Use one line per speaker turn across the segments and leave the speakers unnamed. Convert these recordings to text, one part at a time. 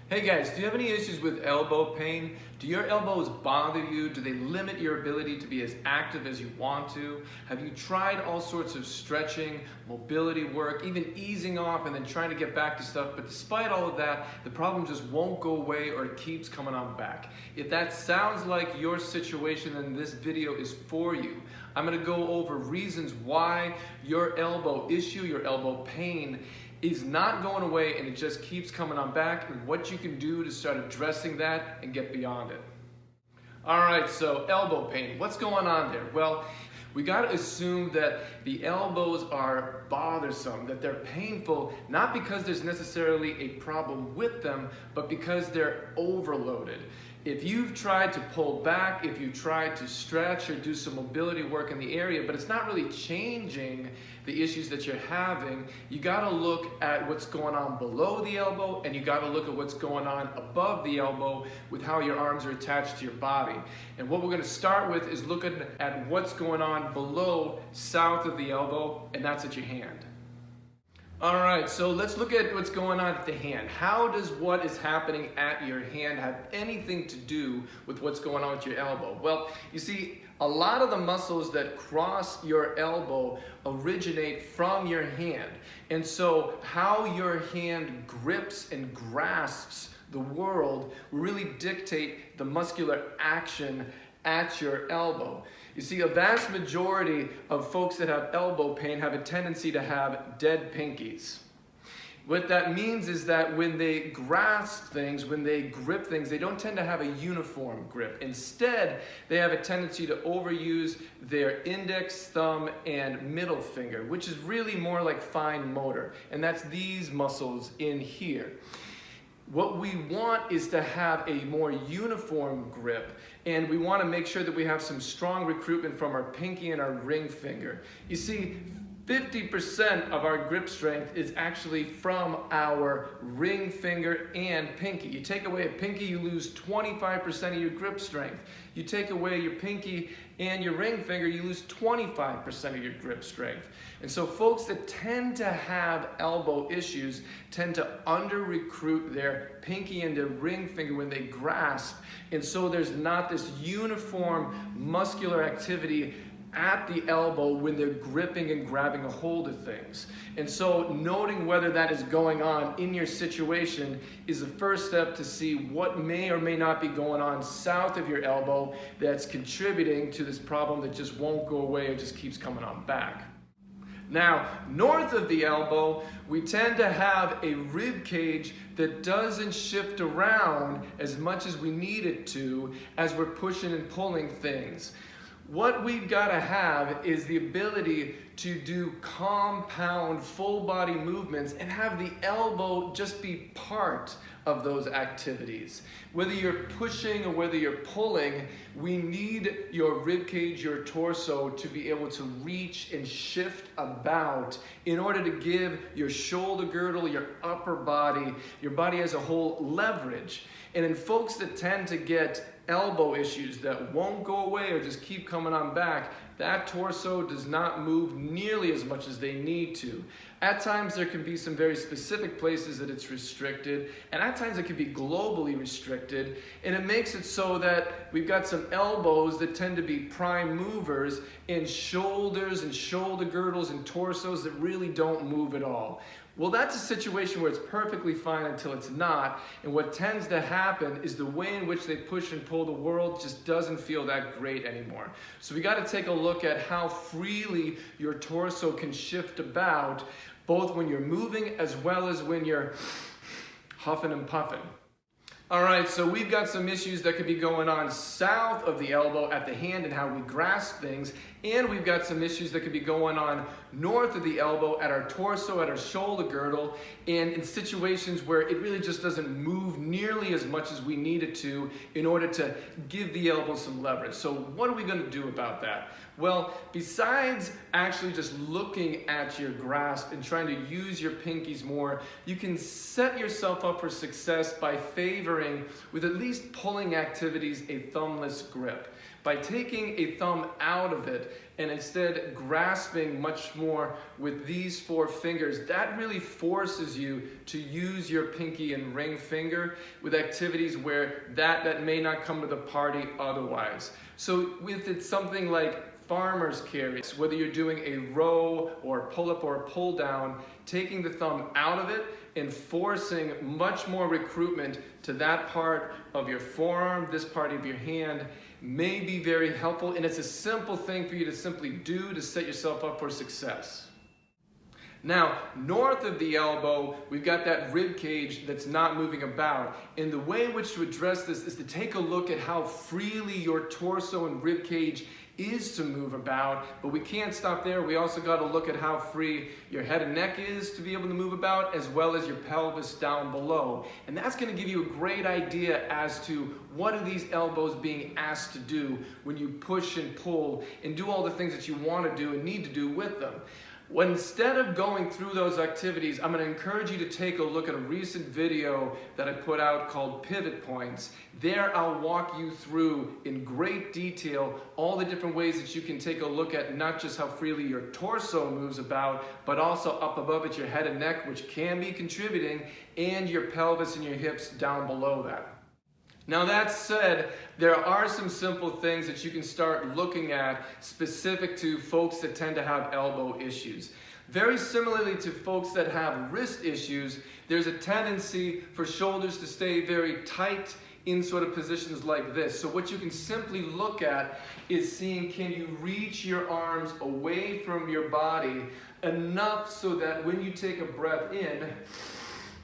Hey guys, do you have any issues with elbow pain? Do your elbows bother you? Do they limit your ability to be as active as you want to? Have you tried all sorts of stretching, mobility work, even easing off and then trying to get back to stuff, but despite all of that, the problem just won't go away or it keeps coming on back? If that sounds like your situation, then this video is for you. I'm going to go over reasons why your elbow issue, your elbow pain, is not going away and it just keeps coming on back, and what you can do to start addressing that and get beyond it. Alright, so elbow pain, what's going on there? Well, we got to assume that the elbows are bothersome, that they're painful, not because there's necessarily a problem with them, but because they're overloaded. If you've tried to pull back, if you tried to stretch or do some mobility work in the area, but it's not really changing the issues that you're having, you gotta look at what's going on below the elbow, and you gotta look at what's going on above the elbow with how your arms are attached to your body. And what we're gonna start with is looking at what's going on below, south of the elbow, and that's at your hand. Alright, so let's look at what's going on at the hand. How does what is happening at your hand have anything to do with what's going on with your elbow? Well, you see, a lot of the muscles that cross your elbow originate from your hand. And so how your hand grips and grasps the world will really dictate the muscular action at your elbow. You see, a vast majority of folks that have elbow pain have a tendency to have dead pinkies. What that means is that when they grasp things, when they grip things, they don't tend to have a uniform grip. Instead, they have a tendency to overuse their index, thumb, and middle finger, which is really more like fine motor. And that's these muscles in here. What we want is to have a more uniform grip, and we want to make sure that we have some strong recruitment from our pinky and our ring finger. You see, 50% of our grip strength is actually from our ring finger and pinky. You take away a pinky, you lose 25% of your grip strength. You take away your pinky and your ring finger, you lose 25% of your grip strength. And so folks that tend to have elbow issues tend to under-recruit their pinky and their ring finger when they grasp, and so there's not this uniform muscular activity at the elbow when they're gripping and grabbing a hold of things. And so noting whether that is going on in your situation is the first step to see what may or may not be going on south of your elbow that's contributing to this problem that just won't go away or just keeps coming on back. Now, north of the elbow, we tend to have a rib cage that doesn't shift around as much as we need it to as we're pushing and pulling things. What we've got to have is the ability to do compound full body movements and have the elbow just be part of those activities. Whether you're pushing or whether you're pulling, we need your rib cage, your torso to be able to reach and shift about in order to give your shoulder girdle, your upper body, your body as a whole leverage. And in folks that tend to get elbow issues that won't go away or just keep coming on back, that torso does not move nearly as much as they need to. At times there can be some very specific places that it's restricted, and at times it can be globally restricted, and it makes it so that we've got some elbows that tend to be prime movers and shoulders and shoulder girdles and torsos that really don't move at all. Well, that's a situation where it's perfectly fine until it's not, and what tends to happen is the way in which they push and pull the world just doesn't feel that great anymore. So we got to take a look at how freely your torso can shift about, both when you're moving as well as when you're huffing and puffing. Alright, so we've got some issues that could be going on south of the elbow at the hand and how we grasp things, and we've got some issues that could be going on north of the elbow at our torso, at our shoulder girdle, and in situations where it really just doesn't move nearly as much as we need it to in order to give the elbow some leverage. So what are we going to do about that? Well, besides actually just looking at your grasp and trying to use your pinkies more, you can set yourself up for success by favoring, with at least pulling activities, a thumbless grip. By taking a thumb out of it and instead grasping much more with these 4 fingers, that really forces you to use your pinky and ring finger with activities where that may not come to the party otherwise. So with it something like farmer's carry, whether you're doing a row or a pull-up or a pull-down, taking the thumb out of it and forcing much more recruitment to that part of your forearm, this part of your hand, may be very helpful, and it's a simple thing for you to simply do to set yourself up for success. Now, north of the elbow, we've got that rib cage that's not moving about. And the way in which to address this is to take a look at how freely your torso and rib cage is to move about, but we can't stop there. We also got to look at how free your head and neck is to be able to move about, as well as your pelvis down below. And that's going to give you a great idea as to what are these elbows being asked to do when you push and pull and do all the things that you want to do and need to do with them. Well, instead of going through those activities, I'm going to encourage you to take a look at a recent video that I put out called Pivot Points. There I'll walk you through in great detail all the different ways that you can take a look at not just how freely your torso moves about, but also up above at your head and neck, which can be contributing, and your pelvis and your hips down below that. Now that said, there are some simple things that you can start looking at specific to folks that tend to have elbow issues. Very similarly to folks that have wrist issues, there's a tendency for shoulders to stay very tight in sort of positions like this. So what you can simply look at is seeing, can you reach your arms away from your body enough so that when you take a breath in,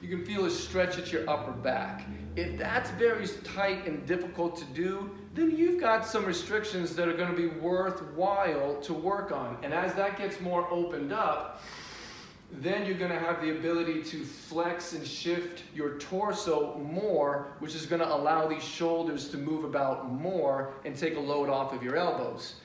you can feel a stretch at your upper back. If that's very tight and difficult to do, then you've got some restrictions that are going to be worthwhile to work on. And as that gets more opened up, then you're going to have the ability to flex and shift your torso more, which is going to allow these shoulders to move about more and take a load off of your elbows.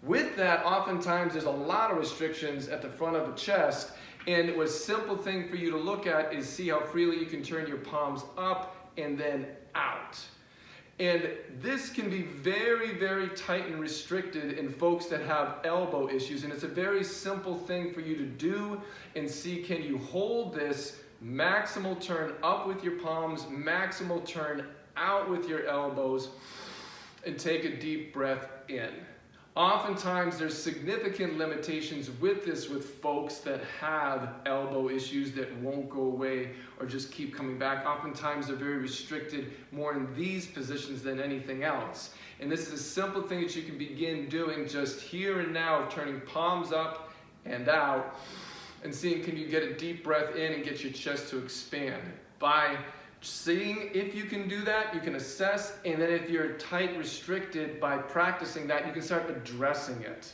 With that, oftentimes there's a lot of restrictions at the front of the chest, and a simple thing for you to look at is see how freely you can turn your palms up and then out. And this can be very, very tight and restricted in folks that have elbow issues, and it's a very simple thing for you to do and see, can you hold this maximal turn up with your palms, maximal turn out with your elbows, and take a deep breath in. Oftentimes there's significant limitations with this with folks that have elbow issues that won't go away or just keep coming back. Oftentimes they're very restricted more in these positions than anything else. And this is a simple thing that you can begin doing just here and now, turning palms up and out and seeing, can you get a deep breath in and get your chest to expand. By seeing if you can do that, you can assess, and then if you're tight restricted, by practicing that, you can start addressing it.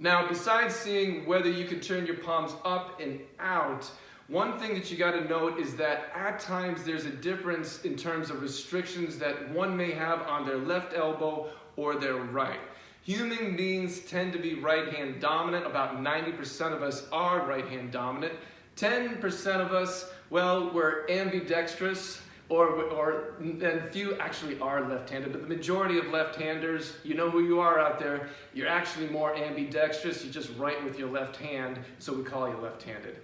Now, besides seeing whether you can turn your palms up and out, one thing that you got to note is that at times there's a difference in terms of restrictions that one may have on their left elbow or their right. Human beings tend to be right hand dominant. About 90% of us are right hand dominant. 10% of us, well, we're ambidextrous, and few actually are left-handed, but the majority of left-handers, you know who you are out there, you're actually more ambidextrous, you just write with your left hand, so we call you left-handed.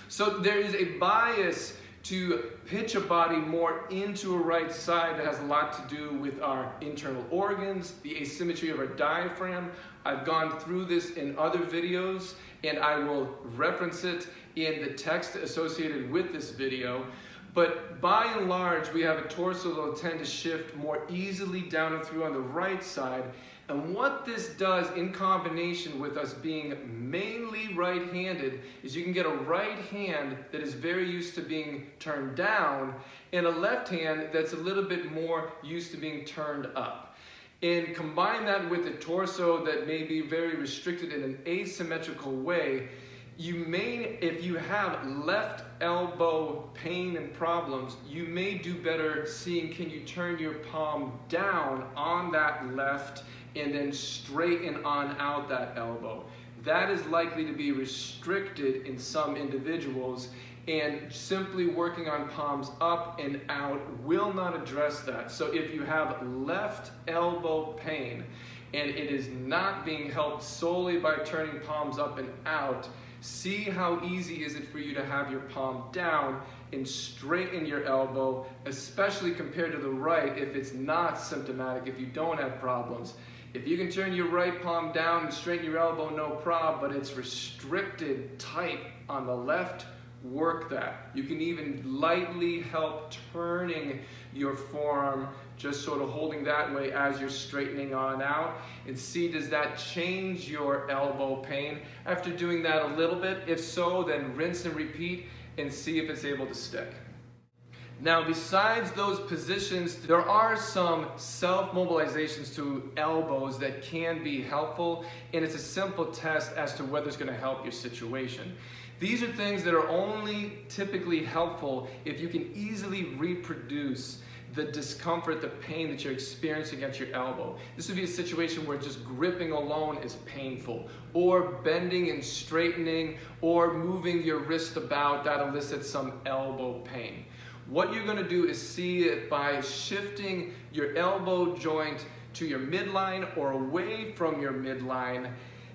So there is a bias to pitch a body more into a right side that has a lot to do with our internal organs, the asymmetry of our diaphragm. I've gone through this in other videos, and I will reference it in the text associated with this video. But by and large, we have a torso that will tend to shift more easily down and through on the right side. And what this does in combination with us being mainly right-handed is you can get a right hand that is very used to being turned down and a left hand that's a little bit more used to being turned up. And combine that with a torso that may be very restricted in an asymmetrical way, you may, if you have left elbow pain and problems, you may do better seeing, can you turn your palm down on that left and then straighten on out that elbow. That is likely to be restricted in some individuals, and simply working on palms up and out will not address that. So if you have left elbow pain and it is not being helped solely by turning palms up and out, see how easy is it for you to have your palm down and straighten your elbow, especially compared to the right if it's not symptomatic, if you don't have problems. If you can turn your right palm down and straighten your elbow, no problem, but it's restricted tight on the left, work that. You can even lightly help turning your forearm, just sort of holding that way as you're straightening on out, and see, does that change your elbow pain? After doing that a little bit, if so, then rinse and repeat and see if it's able to stick. Now, besides those positions, there are some self-mobilizations to elbows that can be helpful, and it's a simple test as to whether it's going to help your situation. These are things that are only typically helpful if you can easily reproduce the discomfort, the pain that you're experiencing at your elbow. This would be a situation where just gripping alone is painful, or bending and straightening, or moving your wrist about, that elicits some elbow pain. What you're going to do is see if by shifting your elbow joint to your midline or away from your midline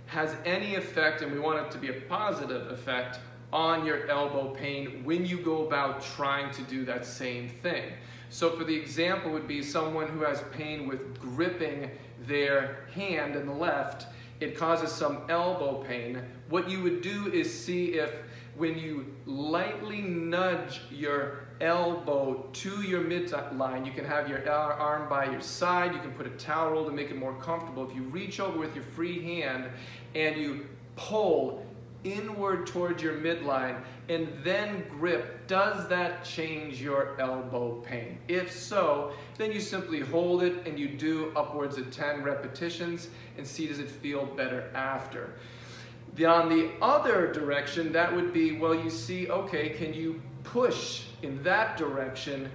has any effect, and we want it to be a positive effect, on your elbow pain when you go about trying to do that same thing. So for the example would be someone who has pain with gripping their hand in the left, it causes some elbow pain. What you would do is see if when you lightly nudge your elbow to your midline, you can have your arm by your side, you can put a towel roll to make it more comfortable. If you reach over with your free hand and you pull inward towards your midline and then grip, does that change your elbow pain? If so, then you simply hold it and you do upwards of 10 repetitions and see, does it feel better after. On the other direction, that would be, well, you see, okay, can you push in that direction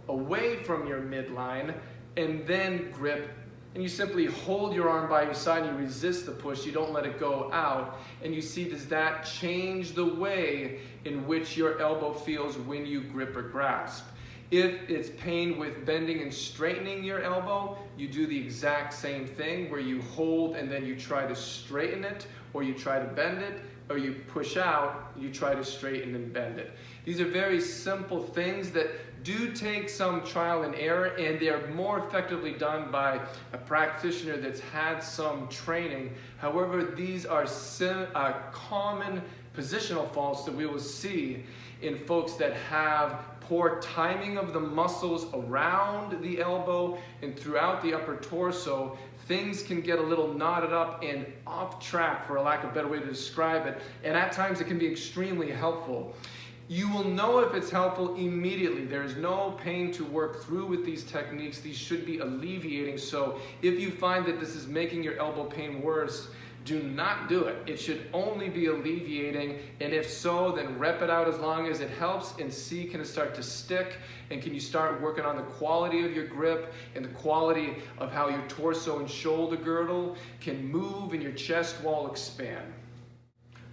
away from your midline and then grip, and you simply hold your arm by your side and you resist the push, you don't let it go out, and you see, does that change the way in which your elbow feels when you grip or grasp? If it's pain with bending and straightening your elbow, you do the exact same thing where you hold and then you try to straighten it, or you try to bend it, or you push out, you try to straighten and bend it. These are very simple things that do take some trial and error, and they're more effectively done by a practitioner that's had some training. However, these are common positional faults that we will see in folks that have poor timing of the muscles around the elbow and throughout the upper torso. Things can get a little knotted up and off track, for a lack of a better way to describe it, and at times it can be extremely helpful. You will know if it's helpful immediately. There is no pain to work through with these techniques. These should be alleviating. So if you find that this is making your elbow pain worse, do not do it. It should only be alleviating, and if so, then rep it out as long as it helps and see, can it start to stick, and can you start working on the quality of your grip and the quality of how your torso and shoulder girdle can move and your chest wall expand.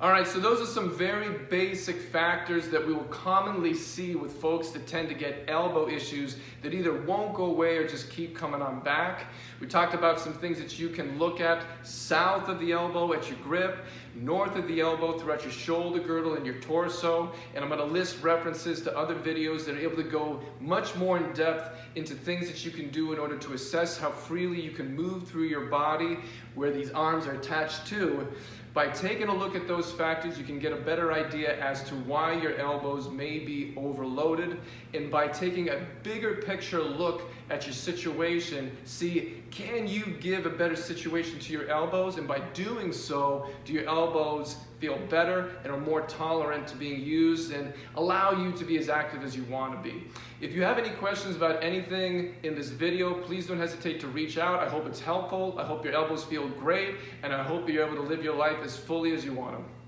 All right, so those are some very basic factors that we will commonly see with folks that tend to get elbow issues that either won't go away or just keep coming on back. We talked about some things that you can look at south of the elbow at your grip, north of the elbow throughout your shoulder girdle and your torso, and I'm going to list references to other videos that are able to go much more in depth into things that you can do in order to assess how freely you can move through your body where these arms are attached to. By taking a look at those factors, you can get a better idea as to why your elbows may be overloaded. And by taking a bigger picture look at your situation, see, can you give a better situation to your elbows? And by doing so, do your elbows feel better and are more tolerant to being used and allow you to be as active as you want to be? If you have any questions about anything in this video, please don't hesitate to reach out. I hope it's helpful. I hope your elbows feel great, and I hope you're able to live your life as fully as you want to.